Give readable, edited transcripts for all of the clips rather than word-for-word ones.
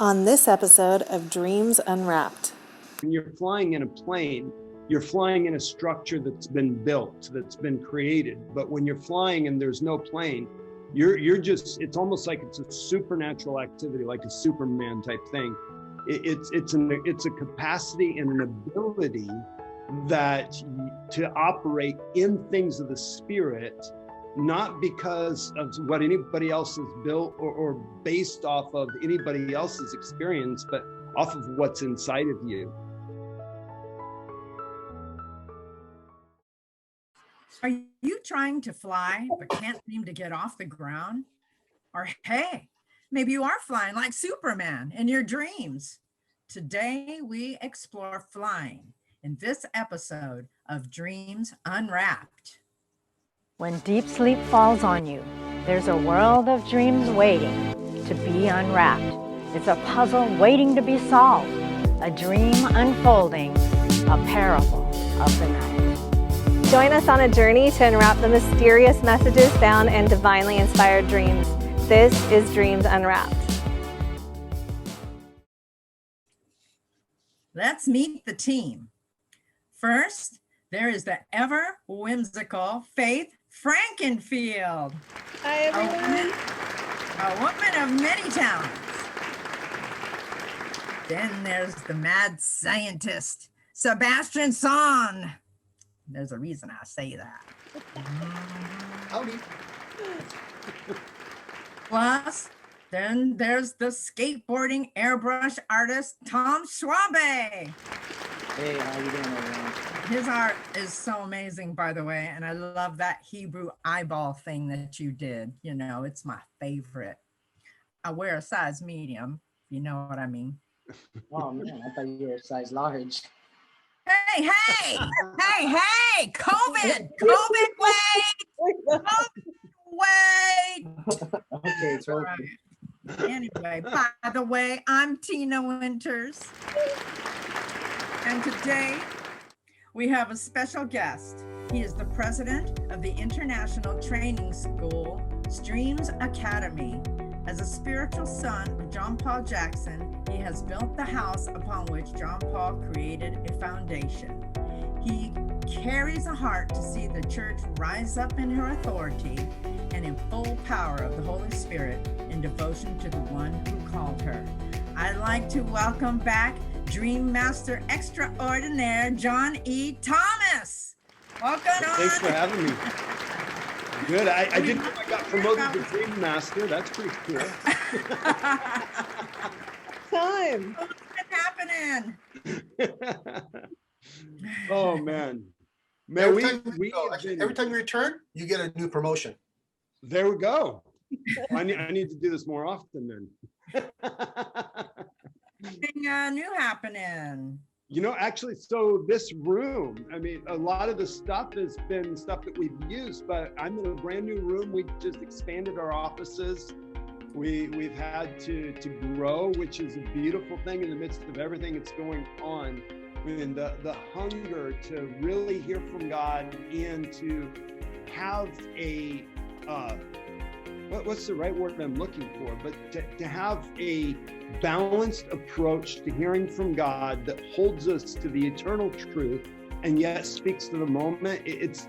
On this episode of Dreams Unwrapped. When you're flying in a plane, you're flying in a structure that's been built, that's been created. But when you're flying and there's no plane, you're just, it's almost like it's a supernatural activity, like a Superman type thing. It's a capacity and an ability that to operate in things of the spirit, not because of what anybody else has built or based off of anybody else's experience, but off of what's inside of you. Are you trying to fly but can't seem to get off the ground? Or hey, maybe you are flying like Superman in your dreams. Today we explore flying in this episode of Dreams Unwrapped. When deep sleep falls on you, there's a world of dreams waiting to be unwrapped. It's a puzzle waiting to be solved, a dream unfolding, a parable of the night. Join us on a journey to unwrap the mysterious messages found in divinely inspired dreams. This is Dreams Unwrapped. Let's meet the team. First, there is the ever whimsical Faith Frankenfield. Hi, everyone. A woman of many talents. Then there's the mad scientist, Sebastian Son. There's a reason I say that. Howdy. Plus, then there's the skateboarding airbrush artist, Tom Schwabe. Hey, how you doing, everyone? His art is so amazing, by the way, and I love that Hebrew eyeball thing that you did. You know, it's my favorite. I wear a size medium, if you know what I mean. Oh man, I thought you were a size large. Hey, COVID, wait. Okay, it's All right. Anyway, by the way, I'm Tina Winters. And today we have a special guest. He is the president of the International Training School, Streams Academy. As a spiritual son of John Paul Jackson, he has built the house upon which John Paul created a foundation. He carries a heart to see the church rise up in her authority and in full power of the Holy Spirit in devotion to the one who called her. I'd like to welcome back Dream Master Extraordinaire, John E. Thomas. Welcome, John. Thanks for having me. Good. I didn't know I got promoted to Dream Master. That's pretty cool. Time. What's happening? Oh man. Every time you return, you get a new promotion. There we go. I need to do this more often then. Anything new happening? You know, actually, so this room, I mean, a lot of the stuff has been stuff that we've used, but I'm in a brand new room. We've just expanded our offices. We've had to grow, which is a beautiful thing in the midst of everything that's going on. I mean, the hunger to really hear from God and to have a, what's the right word I'm looking for, but to have a balanced approach to hearing from God that holds us to the eternal truth and yet speaks to the moment. It's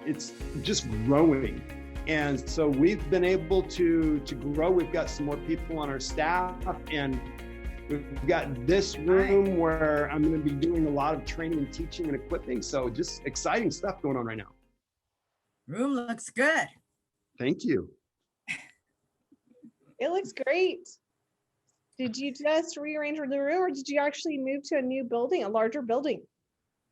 just growing. And so we've been able to grow. We've got some more people on our staff, and we've got this room where I'm going to be doing a lot of training and teaching and equipping. So just exciting stuff going on right now. Room looks good. Thank you. It looks great. Did you just rearrange the room, or did you actually move to a new building, a larger building?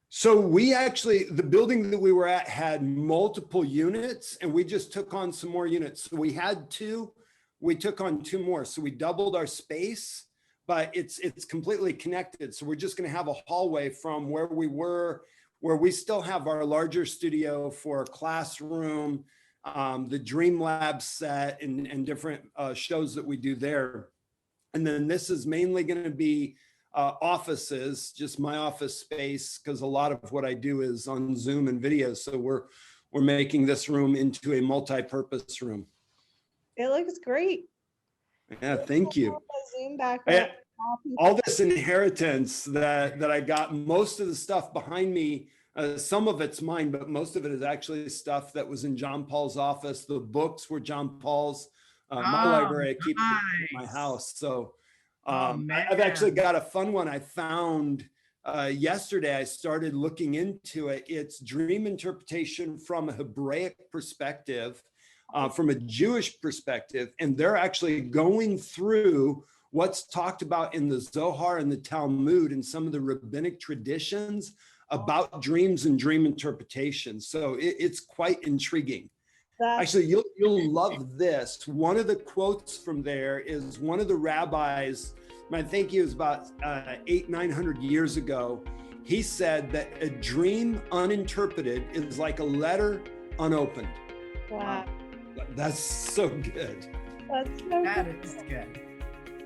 So we actually, the building that we were at had multiple units, and we just took on some more units. So we had two, we took on two more. So we doubled our space, but it's completely connected. So we're just going to have a hallway from where we were, where we still have our larger studio for a classroom, the Dream Lab set and different shows that we do there. And then this is mainly going to be offices, just my office space, because a lot of what I do is on Zoom and video. So we're making this room into a multi-purpose room. It looks great. Yeah, thank you. Zoom back up. all this inheritance that I got. Most of the stuff behind me, some of it's mine, but most of it is actually stuff that was in John Paul's office. The books were John Paul's. My library, I keep in my house. So I've actually got a fun one I found yesterday. I started looking into it. It's dream interpretation from a Hebraic perspective, from a Jewish perspective, and they're actually going through what's talked about in the Zohar and the Talmud and some of the rabbinic traditions about dreams and dream interpretation. So it's quite intriguing. Actually, you'll love this. One of the quotes from there is one of the rabbis, I think he was about 900 years ago. He said that a dream uninterpreted is like a letter unopened. Wow. That's so good. That is good.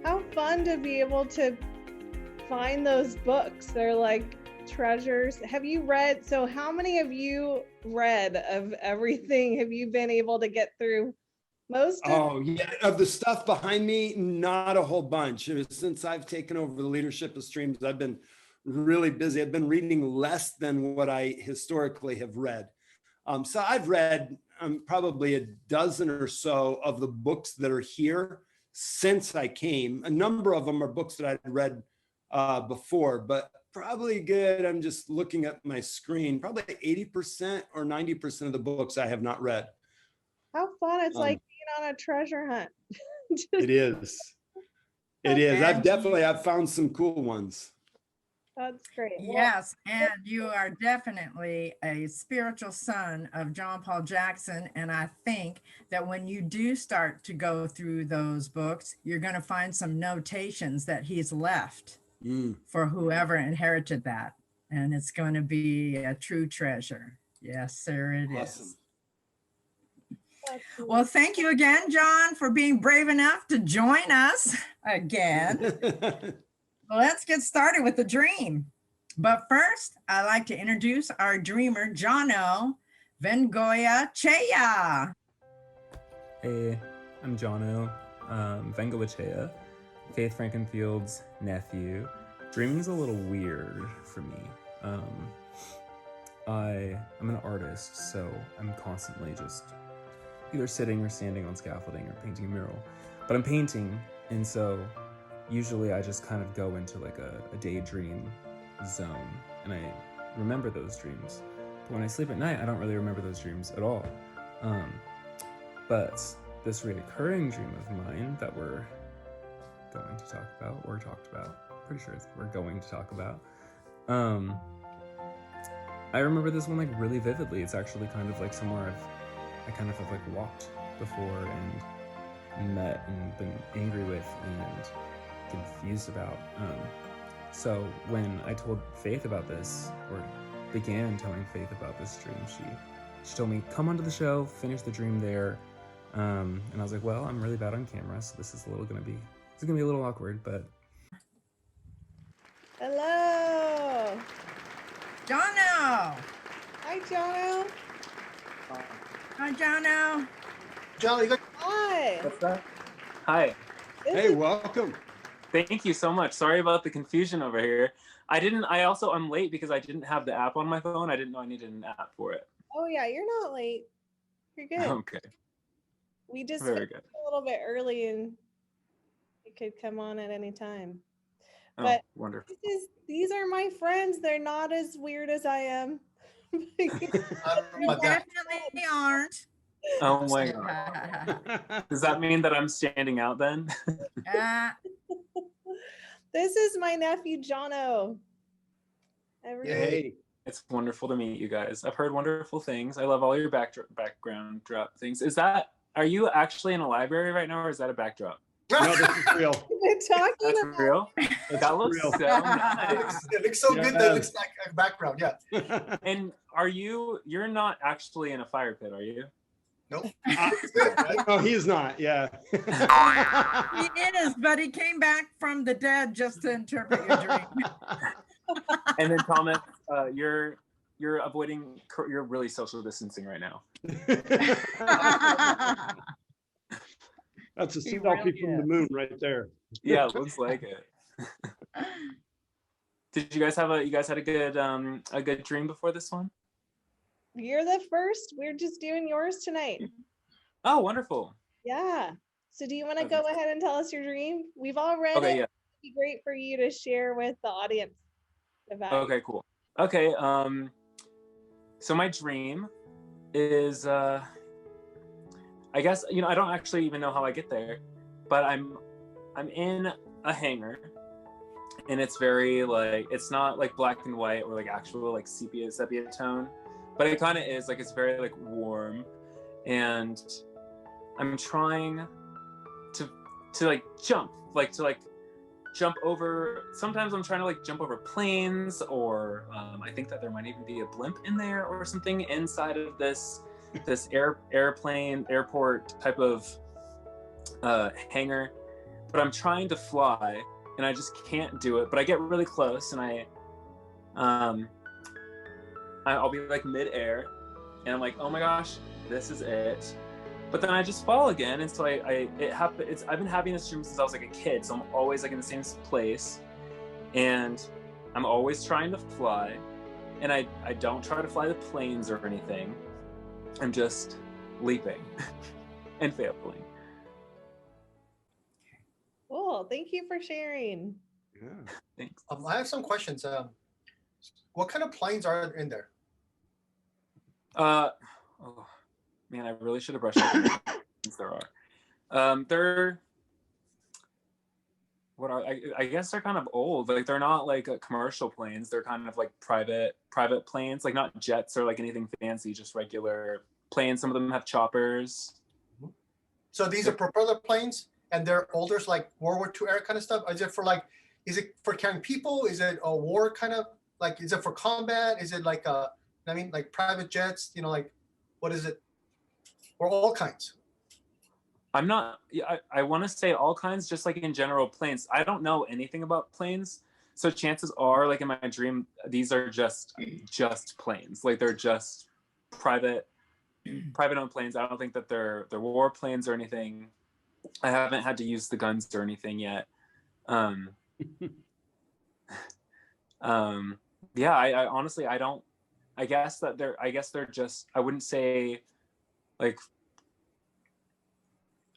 How fun to be able to find those books. They're like treasures. Have you read, so how many of you read of everything? Have you been able to get through most of of the stuff behind me? Not a whole bunch. Since I've taken over the leadership of Streams, I've been really busy. I've been reading less than what I historically have read. So I've read probably a dozen or so of the books that are here since I came. A number of them are books that I'd read before, but probably good. I'm just looking at my screen. Probably 80% or 90% of the books I have not read. How fun. It's like being on a treasure hunt. It is. It is. I've found some cool ones. That's great. Yes, and you are definitely a spiritual son of John Paul Jackson. And I think that when you do start to go through those books, you're going to find some notations that he's left for whoever inherited that. And it's going to be a true treasure. Yes, sir, it is. Well, thank you again, John, for being brave enough to join us again. Let's get started with the dream. But first, I'd like to introduce our dreamer, Jono Vengoechea. Hey, I'm Jono Vengoechea, Faith Frankenfield's nephew. Dreaming's a little weird for me. I'm an artist, so I'm constantly just either sitting or standing on scaffolding or painting a mural. But I'm painting, and so usually I just kind of go into like a daydream zone, and I remember those dreams. But when I sleep at night, I don't really remember those dreams at all. But this reoccurring dream of mine that we're going to talk about, pretty sure we're going to talk about, I remember this one like really vividly. It's actually kind of like somewhere I kind of have like walked before and met and been angry with and confused about. So when I told Faith about this, or began telling Faith about this dream, she told me, come onto the show, finish the dream there. And I was like, well, I'm really bad on camera, so this is gonna be a little awkward, but. Hello. Jono. Hi, Jono. Hi, Jono. Jono, you got Hi. What's that? Hi. Hey, welcome. Thank you so much. Sorry about the confusion over here. I'm late because I didn't have the app on my phone. I didn't know I needed an app for it. Oh yeah, you're not late. You're good. Okay. We just Very good. a little bit early and you could come on at any time. Oh, But wonderful. these are my friends. They're not as weird as I am. You definitely aren't. Oh my God. Does that mean that I'm standing out then? This is my nephew, Jono. Hey. It's wonderful to meet you guys. I've heard wonderful things. I love all your background drop things. Are you actually in a library right now, or is that a backdrop? No, this is real. We're talking That's about real? That looks real. so nice. it looks so good that it looks like a background, yeah. And you're not actually in a fire pit, are you? Nope. No, he's not. Yeah. He is, but he came back from the dead just to interpret your dream. And then Thomas, you're really social distancing right now. That's a He selfie really from the moon right there. Yeah, it looks like it. Did you guys had a good dream before this one? You're the first. We're just doing yours tonight. Oh, wonderful. Yeah. So do you want to Okay. go ahead and tell us your dream? We've all read Okay, it. yeah. It'd be great for you to share with the audience about it. Okay, cool. Okay, so my dream is I guess, I don't actually even know how I get there, but I'm in a hangar, and it's very like, it's not like black and white or like actual like sepia tone, but it kind of is like, it's very like warm, and I'm trying to like jump over. Sometimes I'm trying to like jump over planes, or I think that there might even be a blimp in there or something inside of this airport type of hangar. But I'm trying to fly, and I just can't do it. But I get really close, and I'll be like mid-air, and I'm like, oh my gosh, this is it. But then I just fall again, and so I've been having this dream since I was like a kid, so I'm always like in the same place, and I'm always trying to fly, and I don't try to fly the planes or anything. I'm just leaping and failing. Cool. Thank you for sharing. Yeah. Thanks. I have some questions. What kind of planes are in there? Oh man, I really should have brushed up since there are. They're what are I guess they're kind of old. Like they're not like commercial planes. They're kind of like private planes, like not jets or like anything fancy, just regular planes. Some of them have choppers. So these are propeller planes, and they're older, so like World War II era kind of stuff. Is it for carrying people? Is it a war kind of like? Is it for combat? Is it like like private jets? Like what is it? Or all kinds? I'm not. I want to say all kinds, just like in general planes. I don't know anything about planes, so chances are, like in my dream, these are just planes. Like they're just private owned planes. I don't think that they're war planes or anything. I haven't had to use the guns or anything yet. Yeah, I honestly, I don't. I guess they're just. I wouldn't say like.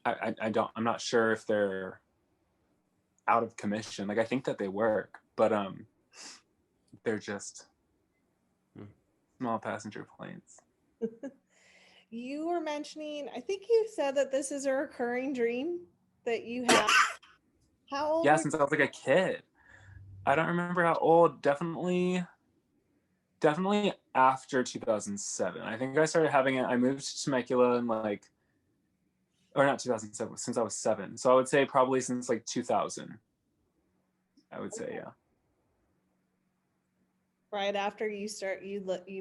I'm not sure if they're out of commission. Like I think that they work, but they're just small passenger planes. You were mentioning, I think you said that this is a recurring dream that you have. How old? Yeah, since I was like a kid. I don't remember how old. Definitely after 2007. I think I started having it. I moved to Temecula in like, or not 2007, since I was 7. So I would say probably since like 2000. I would say, yeah. Right after you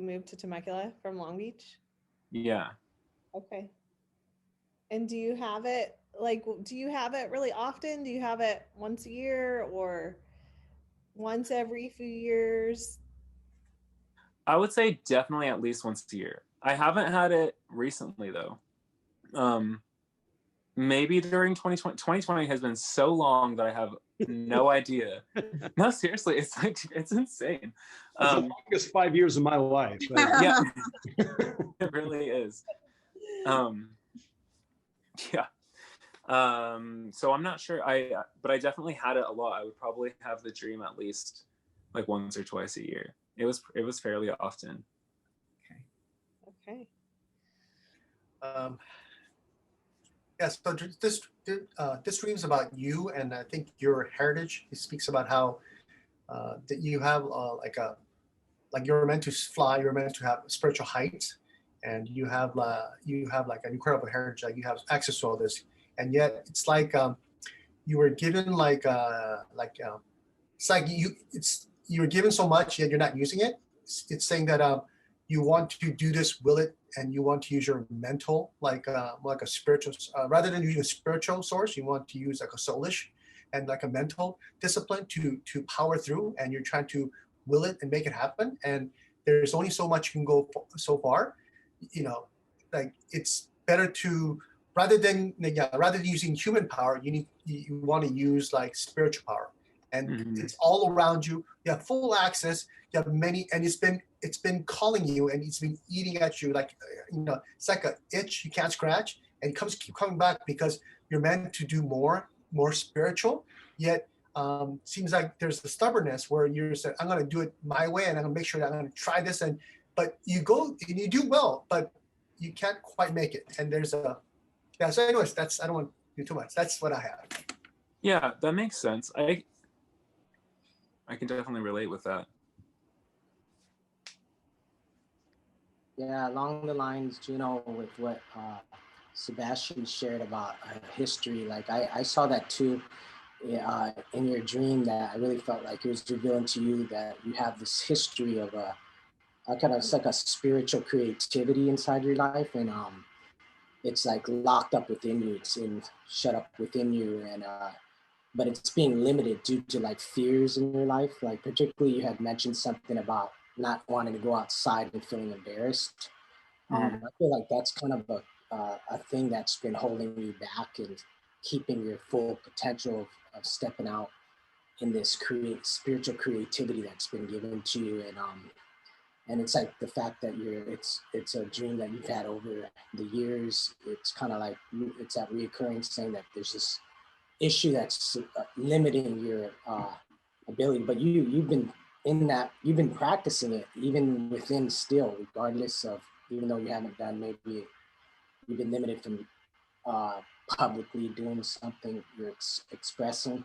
moved to Temecula from Long Beach? Yeah. Okay. And do you have it really often? Do you have it once a year or once every few years? I would say definitely at least once a year. I haven't had it recently though. Maybe during 2020. 2020 has been so long that I have no idea. No, seriously, it's insane. It's the longest 5 years of my life. Yeah, it really is. Yeah. So I'm not sure. But I definitely had it a lot. I would probably have the dream at least like once or twice a year. It was fairly often. Okay. Yeah, so this dream is about you, and I think your heritage. It speaks about how that you have like you're meant to fly, you're meant to have spiritual heights, and you have like an incredible heritage. Like you have access to all this, and yet it's like you were given it's like you're given so much yet you're not using it. It's saying that you want to do this, will it, and you want to use your mental, like a spiritual, rather than using a spiritual source, you want to use like a soulish and like a mental discipline to power through, and you're trying to will it and make it happen. And there's only so much you can go so far, like it's better to, rather than using human power, you want to use like spiritual power. and Mhm. it's all around you. You have full access. You have many, and it's been calling you, and it's been eating at you like, it's like a itch you can't scratch, and it keep coming back because you're meant to do more spiritual. Yet seems like there's the stubbornness where you're saying, I'm going to do it my way, and I'm going to make sure that I'm going to try this, but you go and you do well, but you can't quite make it. And there's a yeah. So, anyways, I don't want to do too much. That's what I have. Yeah, that makes sense. I can definitely relate with that. Yeah, along the lines, with what Sebastian shared about history, like I saw that too in your dream, that I really felt like it was revealing to you that you have this history of a kind of, it's like a spiritual creativity inside your life, and it's like locked up within you, shut up within you, and but it's being limited due to like fears in your life. Like particularly you had mentioned something about not wanting to go outside and feeling embarrassed. I feel like that's kind of a thing that's been holding you back and keeping your full potential of stepping out in this spiritual creativity that's been given to you. And it's like the fact that it's a dream that you've had over the years. It's kind of like, it's that reoccurring saying that there's this issue that's limiting your ability, but you've been in that, you've been practicing it even within still, regardless of, even though you haven't done, maybe you've been limited from publicly doing something you're expressing,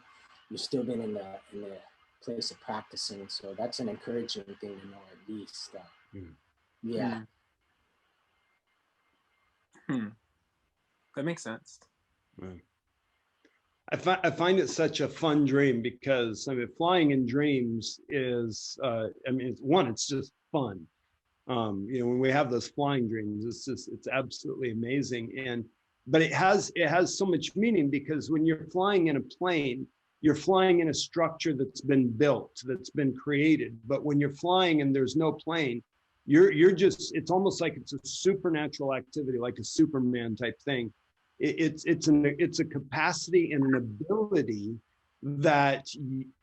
you've still been in the place of practicing. So that's an encouraging thing to know, at least. Yeah. That makes sense. I find it such a fun dream because flying in dreams is it's just fun. When we have those flying dreams, it's absolutely amazing. But it has so much meaning, because when you're flying in a plane, you're flying in a structure that's been built, that's been created. But when you're flying and there's no plane, you're just, it's almost like it's a supernatural activity, like a Superman type thing. It's a capacity and an ability that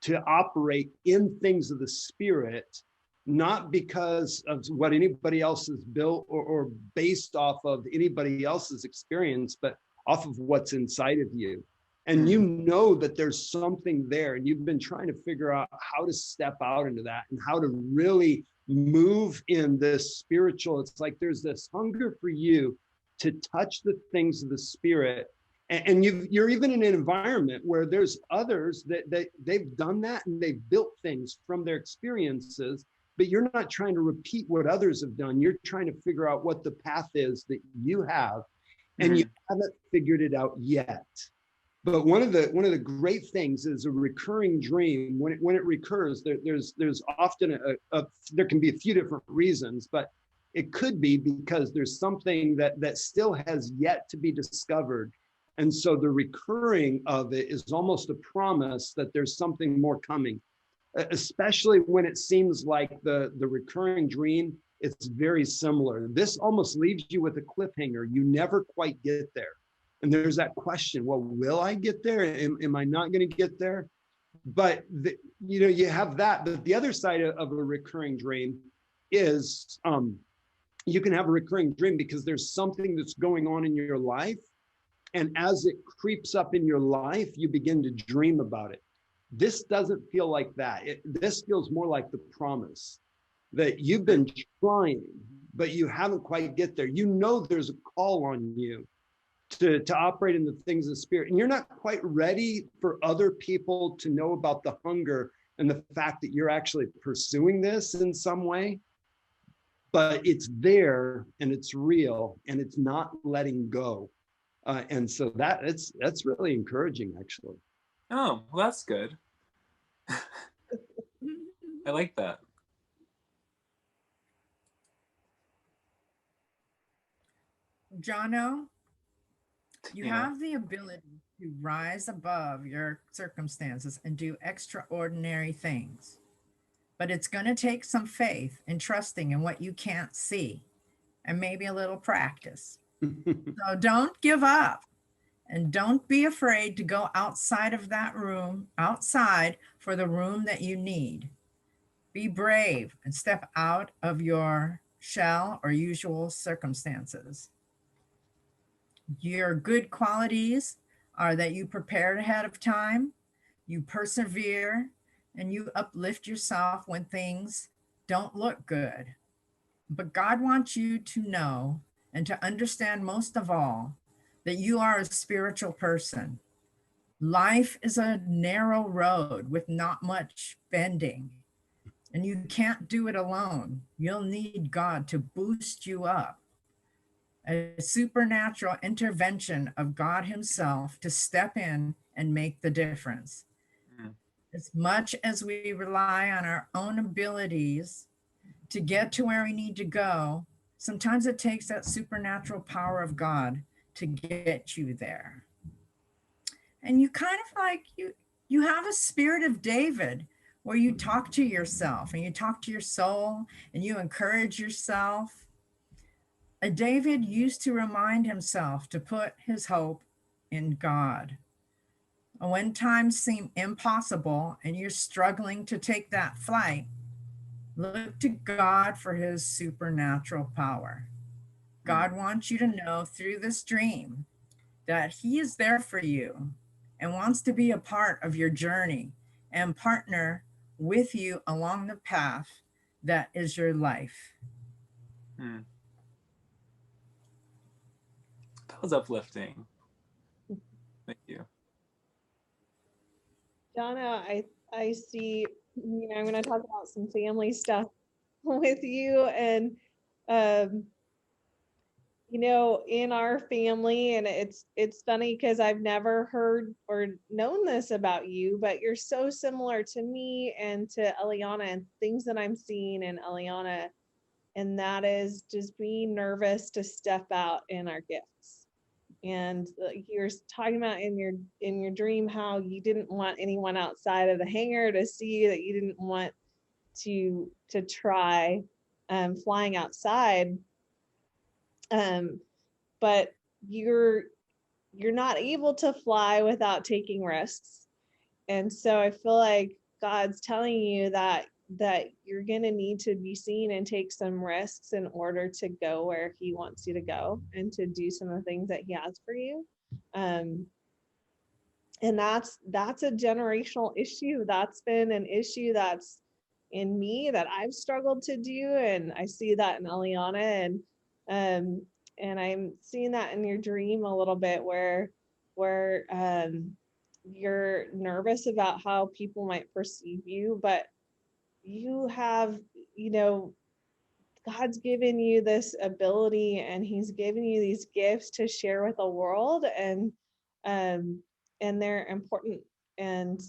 to operate in things of the spirit, not because of what anybody else has built or based off of anybody else's experience, but off of what's inside of you. And you know that there's something there, and you've been trying to figure out how to step out into that and how to really move in this spiritual. It's like there's this hunger for you to touch the things of the spirit. And you're even in an environment where there's others that they've done that, and they've built things from their experiences, but you're not trying to repeat what others have done. You're trying to figure out what the path is that you have, and you haven't figured it out yet. But one of the great things is a recurring dream. When it recurs, there's often there can be a few different reasons, but it could be because there's something that still has yet to be discovered. And so the recurring of it is almost a promise that there's something more coming, especially when it seems like the recurring dream, it's very similar. This almost leaves you with a cliffhanger. You never quite get there. And there's that question, well, will I get there? Am I not going to get there? But you have that. But the other side of a recurring dream is you can have a recurring dream because there's something that's going on in your life. And as it creeps up in your life, you begin to dream about it. This doesn't feel like that. This feels more like the promise that you've been trying, but you haven't quite get there. You know there's a call on you to operate in the things of the spirit. And you're not quite ready for other people to know about the hunger and the fact that you're actually pursuing this in some way. But it's there, and it's real, and it's not letting go. And so that's really encouraging, actually. Oh, well, that's good. I like that. Jono, you have the ability to rise above your circumstances and do extraordinary things. But it's going to take some faith and trusting in what you can't see, and maybe a little practice. So don't give up. And don't be afraid to go outside of that room, outside for the room that you need. Be brave and step out of your shell or usual circumstances. Your good qualities are that you prepared ahead of time, you persevere, and you uplift yourself when things don't look good. But God wants you to know and to understand most of all that you are a spiritual person. Life is a narrow road with not much bending, and you can't do it alone. You'll need God to boost you up. A supernatural intervention of God Himself to step in and make the difference. Mm. As much as we rely on our own abilities to get to where we need to go, sometimes it takes that supernatural power of God to get you there. And you kind of like you have a spirit of David where you talk to yourself and you talk to your soul and you encourage yourself. David used to remind himself to put his hope in God. When times seem impossible and you're struggling to take that flight, look to God for His supernatural power. God wants you to know through this dream that He is there for you and wants to be a part of your journey and partner with you along the path that is your life. Mm. That was uplifting. Thank you. Donna, I see, I'm going to talk about some family stuff with you. And, in our family, and it's funny because I've never heard or known this about you, but you're so similar to me and to Eliana and things that I'm seeing in Eliana. And that is just being nervous to step out in our gifts. And you're talking about in your dream how you didn't want anyone outside of the hangar to see you, that you didn't want to try flying outside, but you're not able to fly without taking risks. And so I feel like God's telling you that you're going to need to be seen and take some risks in order to go where He wants you to go and to do some of the things that He has for you. And that's a generational issue. That's been an issue that's in me that I've struggled to do. And I see that in Eliana, and I'm seeing that in your dream a little bit where you're nervous about how people might perceive you, but you have, God's given you this ability and He's given you these gifts to share with the world, and they're important. And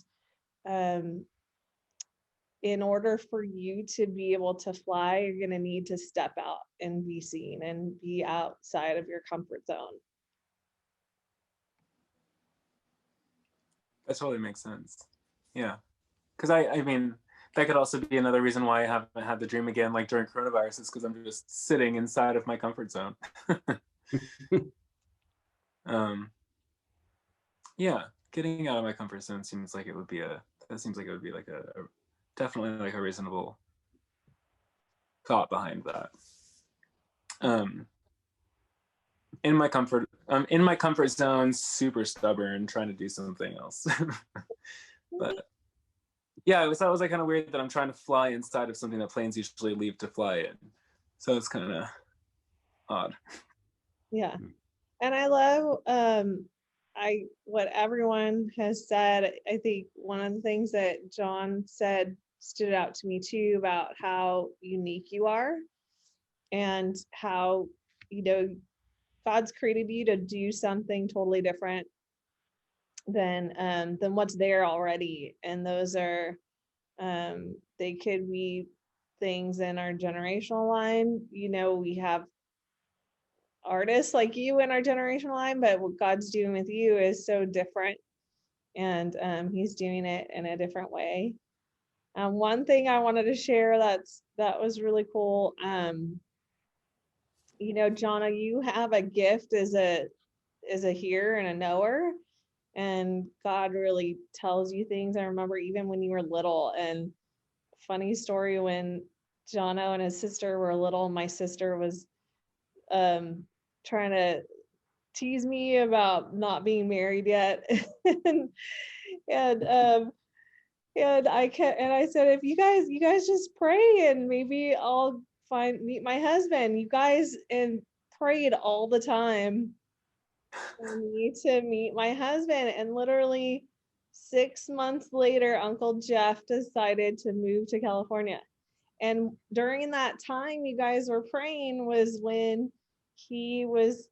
in order for you to be able to fly, you're going to need to step out and be seen and be outside of your comfort zone. That totally makes sense. Yeah. Because I mean, that could also be another reason why I haven't had the dream again, like during coronavirus, is because I'm just sitting inside of my comfort zone. Yeah, getting out of my comfort zone seems like it would be like a definitely like a reasonable thought behind that. In my comfort zone, super stubborn, trying to do something else. But yeah, that was like kind of weird that I'm trying to fly inside of something that planes usually leave to fly in. So it's kind of odd. Yeah. And I love what everyone has said. I think one of the things that John said stood out to me too, about how unique you are and how, God's created you to do something totally different than what's there already. And those are, they could be things in our generational line. We have artists like you in our generational line, but what God's doing with you is so different, and He's doing it in a different way. One thing I wanted to share that was really cool. Jonna, you have a gift as is a hearer and a knower, and God really tells you things. I remember even when you were little, and funny story, when Jono and his sister were little, my sister was trying to tease me about not being married yet. and I said, if you guys just pray and maybe I'll meet my husband. You guys and prayed all the time for me to meet my husband. And literally 6 months later, Uncle Jeff decided to move to California. And during that time you guys were praying was when he was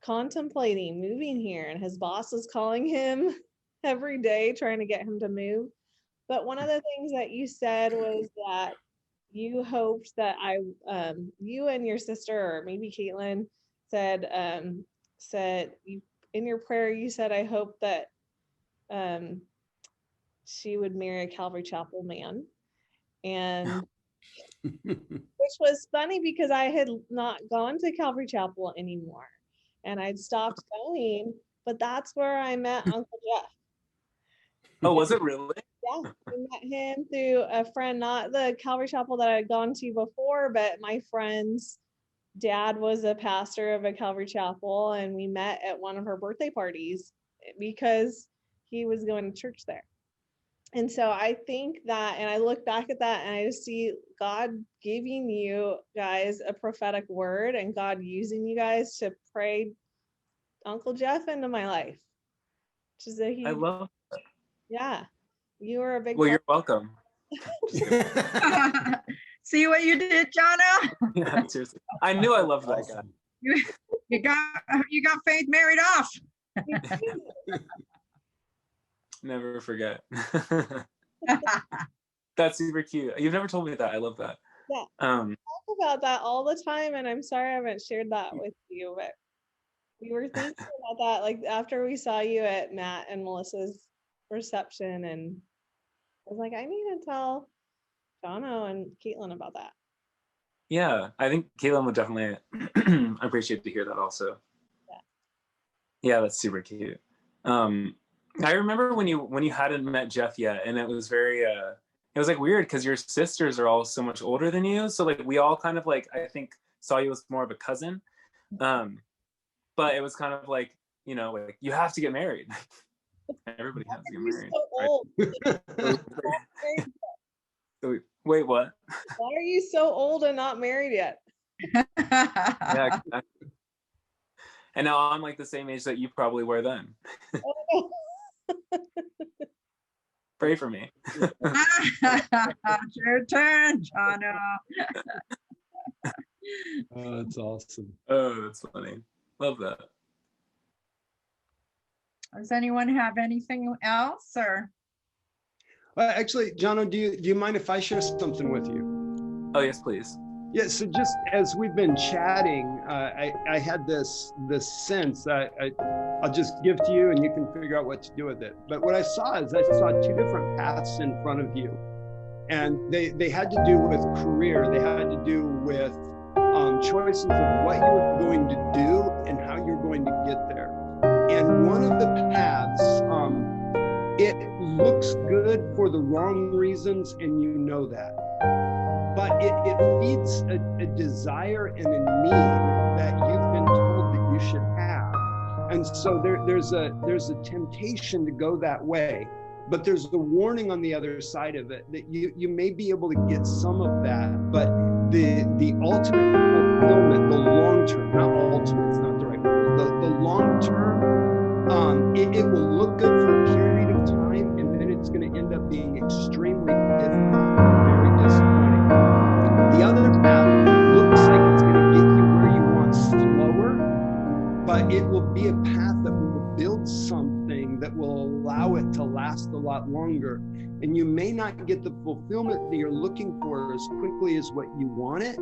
contemplating moving here, and his boss was calling him every day trying to get him to move. But one of the things that you said was that you hoped that you and your sister, or maybe Caitlin, said you, in your prayer, you said, I hope that she would marry a Calvary Chapel man. And which was funny because I had not gone to Calvary Chapel anymore and I'd stopped going, but that's where I met Uncle Jeff. Oh, was it really? Yeah, I met him through a friend, not the Calvary Chapel that I had gone to before, but my friend's dad was a pastor of a Calvary Chapel, and we met at one of her birthday parties because he was going to church there. And so I think that, and I look back at that and I just see God giving you guys a prophetic word and God using you guys to pray Uncle Jeff into my life. Which is a huge, I love that. Yeah. You were a big Well, you're welcome. See what you did, Jono? Yeah, seriously. I knew I loved that guy. You got Faith married off. Never forget. That's super cute. You've never told me that. I love that. Yeah. I talk about that all the time, and I'm sorry I haven't shared that with you, but we were thinking about that like after we saw you at Matt and Melissa's reception, and I was like, I need to tell Jono and Caitlin about that. Yeah, I think Caitlin would definitely appreciate to hear that also. Yeah, that's super cute. I remember when you hadn't met Jeff yet, and it was very it was like weird because your sisters are all so much older than you, so like we all kind of like, I think, saw you as more of a cousin, but it was kind of like, you know, like you have to get married. Everybody has to get married. So old. Right? Wait, what? Why are you so old and not married yet? Yeah, exactly. And now I'm like the same age that you probably were then. Pray for me. Your turn, Jono. Oh, that's awesome. Oh, that's funny. Love that. Does anyone have anything else, or? Actually, Jono, do you mind if I share something with you? Oh, yes, please. Yeah, so just as we've been chatting, I had this sense that I'll just give to you and you can figure out what to do with it. But what I saw is I saw two different paths in front of you. And they had to do with career. They had to do with choices of what you were going to do and how you're going to get there. And one of the paths, it looks good for the wrong reasons, and you know that. But it feeds a desire and a need that you've been told that you should have. And so there's a temptation to go that way, but there's the warning on the other side of it that you may be able to get some of that, but the ultimate fulfillment, the long term, not ultimate, it's not the right word, the long term, it will look good for a period of time, and then it's going to end up being extremely difficult, very disappointing. The other path looks like it's going to get you where you want slower, but it will be a path that will build something that will allow it to last a lot longer. And you may not get the fulfillment that you're looking for as quickly as what you want it,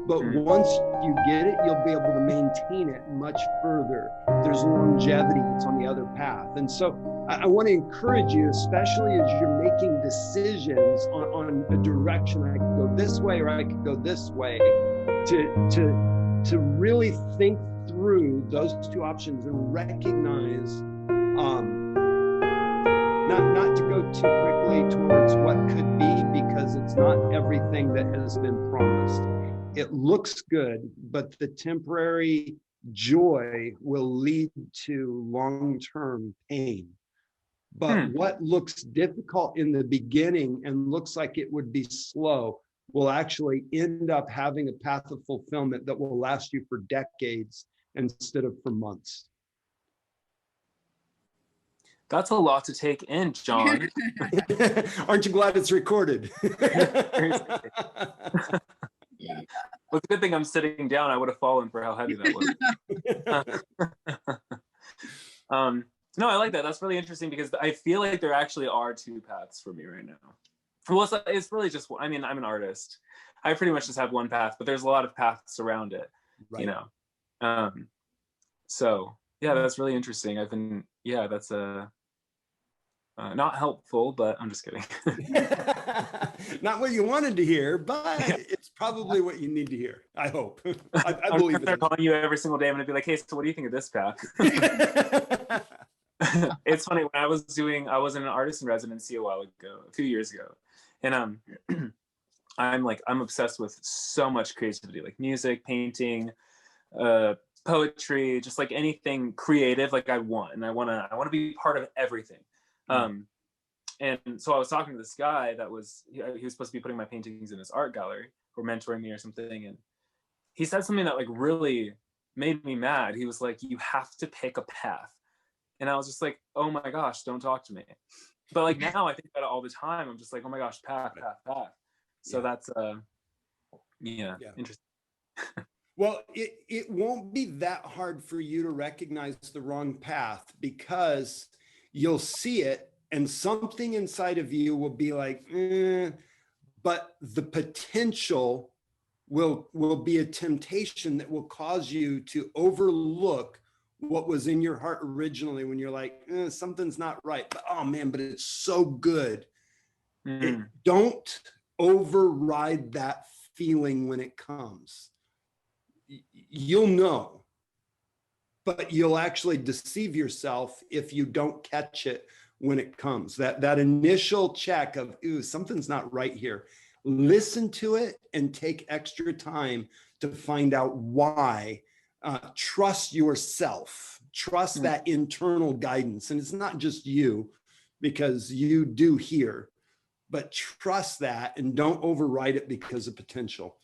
but once you get it, you'll be able to maintain it much further. There's longevity that's on the other path. And so I want to encourage you, especially as you're making decisions on a direction, I could go this way or I could go this way, to really think through through those two options and recognize, not to go too quickly towards what could be, because it's not everything that has been promised. It looks good, but the temporary joy will lead to long-term pain. But what looks difficult in the beginning and looks like it would be slow will actually end up having a path of fulfillment that will last you for decades instead of for months. That's a lot to take in, John. Aren't you glad it's recorded? Well, it's a good thing I'm sitting down. I would have fallen for how heavy that was. No, I like that. That's really interesting because I feel like there actually are two paths for me right now. Well, it's really just, I mean, I'm an artist. I pretty much just have one path, but there's a lot of paths around it, right. You know? So yeah, that's really interesting. That's not helpful, but I'm just kidding. Not what you wanted to hear, but it's probably what you need to hear. I hope. I believe it. I'm calling you every single day. I'm gonna be like, hey, so what do you think of this path? It's funny, when I was in an artist in residency a few years ago, and I'm obsessed with so much creativity, like music, painting, poetry, just like anything creative. Like I want to be part of everything. And so I was talking to this guy that he was supposed to be putting my paintings in his art gallery or mentoring me or something, and he said something that like really made me mad. He was like, you have to pick a path. And I was just like, oh my gosh, don't talk to me. But like now I think about it all the time. I'm just like, oh my gosh, path. So that's interesting. Well, it won't be that hard for you to recognize the wrong path, because you'll see it and something inside of you will be like, but the potential will be a temptation that will cause you to overlook what was in your heart originally when you're like, something's not right, but oh man, but it's so good. Don't override that feeling when it comes. You'll know, but you'll actually deceive yourself if you don't catch it when it comes. That initial check of, ooh, something's not right here. Listen to it and take extra time to find out why. Trust yourself, trust that internal guidance. And it's not just you, because you do hear, but trust that and don't override it because of potential.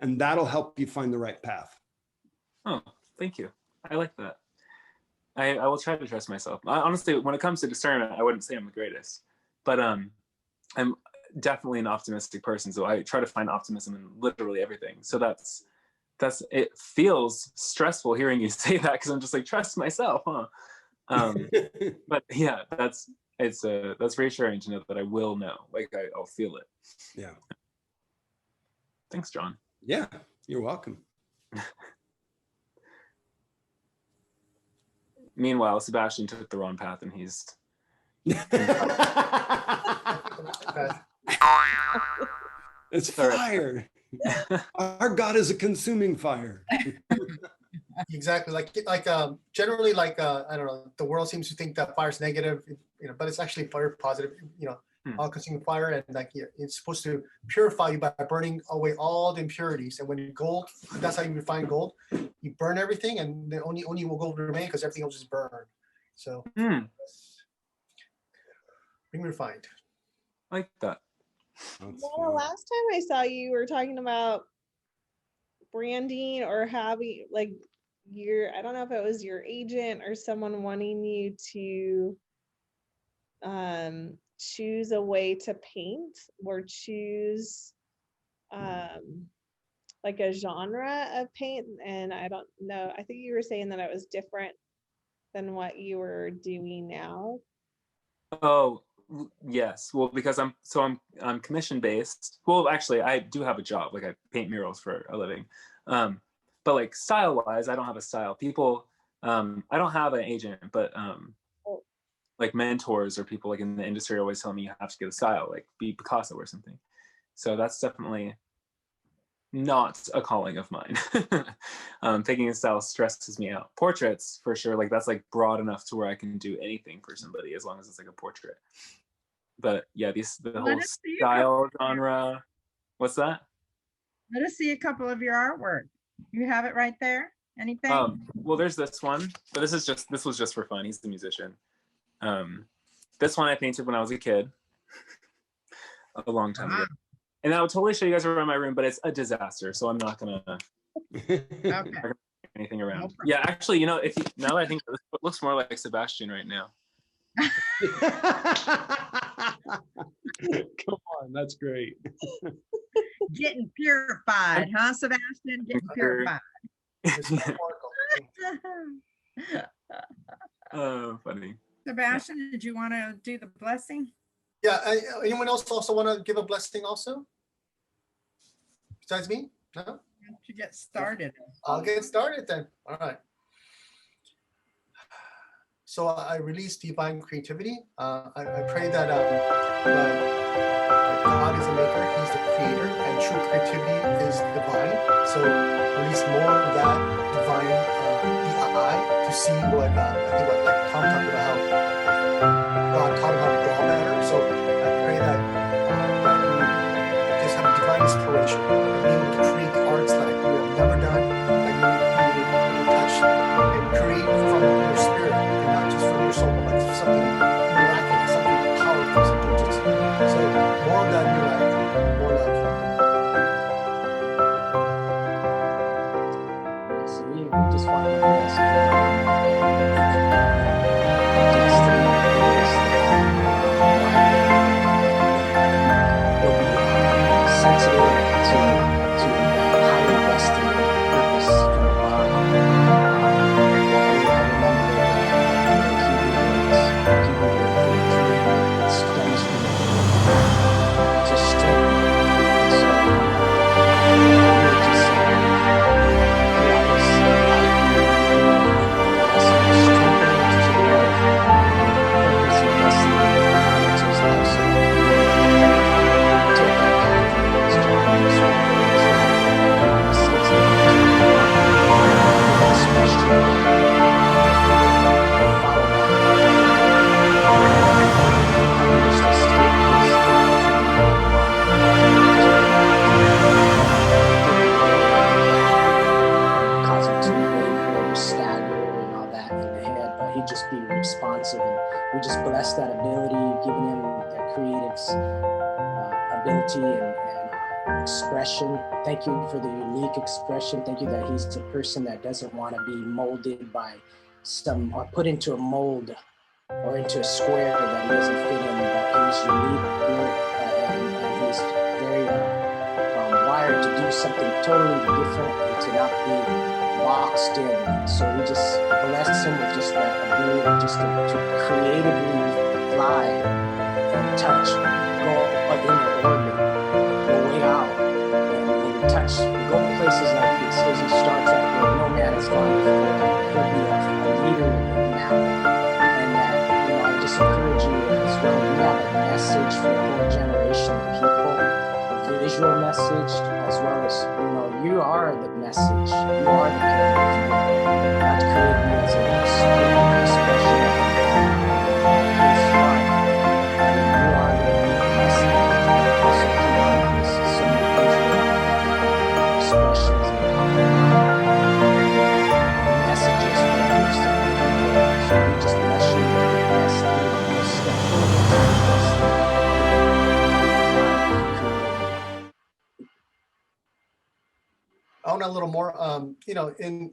And that'll help you find the right path. Oh, thank you. I like that. I will try to trust myself. Honestly, when it comes to discernment, I wouldn't say I'm the greatest, but I'm definitely an optimistic person. So I try to find optimism in literally everything. So that's it feels stressful hearing you say that, because I'm just like, trust myself, huh? But yeah, that's reassuring to know that I will know, like I'll feel it. Yeah. Thanks, John. Yeah, you're welcome. Meanwhile, Sebastian took the wrong path and he's it's fire. Our God is a consuming fire. Exactly. Generally, I don't know, the world seems to think that fire is negative, but it's actually fire positive, all consuming fire. And it's supposed to purify you by burning away all the impurities. And when gold, that's how you refine gold. You burn everything, and then only will gold remain, because everything will just burn. So being refined. I like that. Well, last time I saw you were talking about branding or having I don't know if it was your agent or someone wanting you to choose a way to paint or choose like a genre of paint. And I don't know, I think you were saying that it was different than what you were doing now. Oh, yes. Well, because I'm commission based. Well, actually, I do have a job. Like I paint murals for a living. But like style wise, I don't have a style. People, I don't have an agent, but like mentors or people like in the industry always tell me you have to get a style, like be Picasso or something. So that's definitely not a calling of mine. Painting in style stresses me out. Portraits, for sure, like that's like broad enough to where I can do anything for somebody as long as it's like a portrait. But yeah, the Let whole us see a couple- style genre. What's that? Let us see a couple of your artwork. You have it right there. Anything? Well, there's this one, but this was just for fun. He's the musician. This one I painted when I was a kid, a long time ago. And I would totally show you guys around my room, but it's a disaster, so I'm not gonna Okay. anything around. problem. Yeah, actually, now that I think, it looks more like Sebastian right now. Come on, that's great. Getting purified, huh, Sebastian? Getting purified. Oh, funny. Sebastian, did you want to do the blessing? Yeah. Anyone else also want to give a blessing also? Besides me? No? Why don't you get started? I'll get started then. All right. So I release divine creativity. I pray that God is the maker, He's the creator, and true creativity is divine. So release more of that divine, the eye to see what I think what like Tom talked about how God taught him how to draw better. So I pray that that you would just have a divine inspiration and be able to create arts like you have never done, that you would touch and create from your spirit and not just from your soul, but something miraculous, something powerful, something just so more of that in your life, more love. So we just want to bless destiny, will be sensitive to higher destiny, purpose from above. I remember the Hebrew words, it stems from just strength. So we just throughout this life, blessing and strengthening to the purpose and destiny to his life. So take that path and his journey, his work, his sensitive to expression, follow that. Just escape his cause him to waver, stagger, and all that in the head, but he'd just be responsive, and we just bless that ability, giving him that creative ability and expression. Thank you for the unique expression. Thank you that he's a person that doesn't want to be molded by some or put into a mold or into a square that he doesn't fit in, but he's unique and he's very wired to do something totally different and to not be boxed in. So we just bless him with just that ability just to creatively fly and touch, go in the orbit, go way out and touch, go places like this. As he starts out where no man has gone before, he'll be a leader now. And that, I just encourage you as well. We have a message for a whole generation of people, a visual message, as well as, you are the message. You are the character. God created you as an expression of his heart. And you are the unique message. Also came out of this so many visual expressions and messages for others to be. So we just bless you with the best thing, the step forward to the best thing. I want a little more, in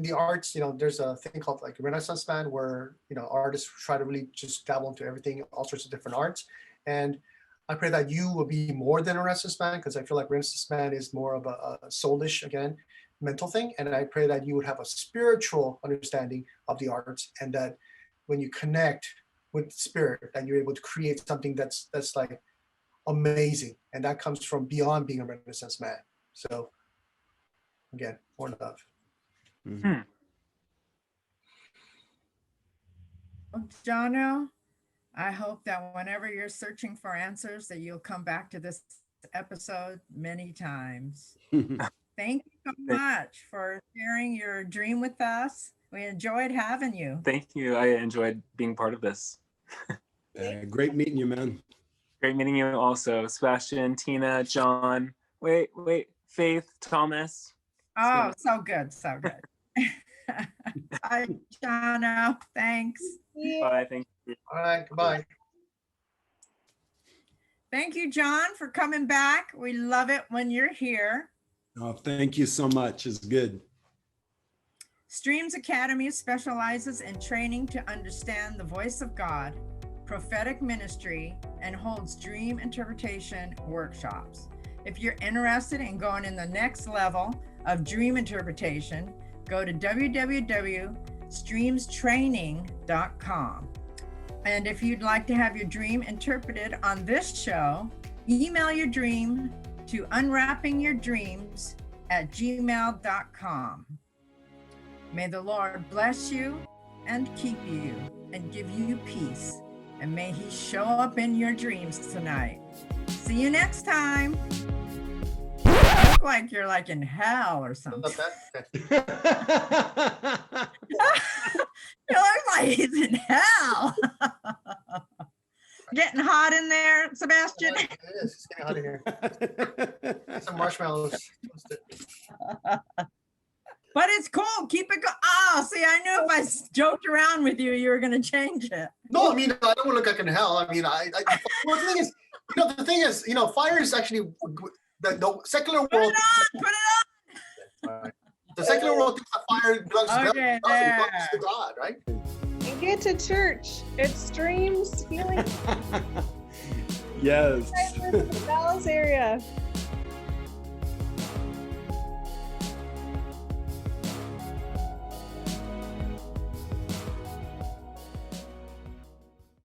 the arts, there's a thing called like Renaissance man where, artists try to really just dabble into everything, all sorts of different arts. And I pray that you will be more than a Renaissance man, because I feel like Renaissance man is more of a soulish, again, mental thing. And I pray that you would have a spiritual understanding of the arts, and that when you connect with spirit, that you're able to create something that's like amazing. And that comes from beyond being a Renaissance man. So again, more love. Mm-hmm. Well, Jono, I hope that whenever you're searching for answers, that you'll come back to this episode many times. Thank you so much for sharing your dream with us. We enjoyed having you. Thank you. I enjoyed being part of this. Great meeting you, man. Great meeting you also. Sebastian, Tina, John. Wait, Faith, Thomas. Oh, so good, so good. Bye, Jono. Thanks. Bye, thank you. All right, goodbye. Thank you, John, for coming back. We love it when you're here. Oh, thank you so much. It's good. Streams Academy specializes in training to understand the voice of God, prophetic ministry, and holds dream interpretation workshops. If you're interested in going in the next level of dream interpretation, go to www.streamstraining.com. And if you'd like to have your dream interpreted on this show, email your dream to unwrappingyourdreams@gmail.com. May the Lord bless you and keep you and give you peace. And may he show up in your dreams tonight. See you next time. You look like you're like in hell or something. You look like he's in hell. Getting hot in there, Sebastian? It is. It's getting hot in here. Some marshmallows. But it's cool. Keep it going. Oh, see, I knew if I joked around with you, you were going to change it. No, I mean, I don't want to look like in hell. I mean, well, the thing is, fire is actually the secular world. Put it on. The secular world thinks that fire belongs to God. Okay, It belongs to God, right? And get to church. It streams healing. Yes. In the Dallas area.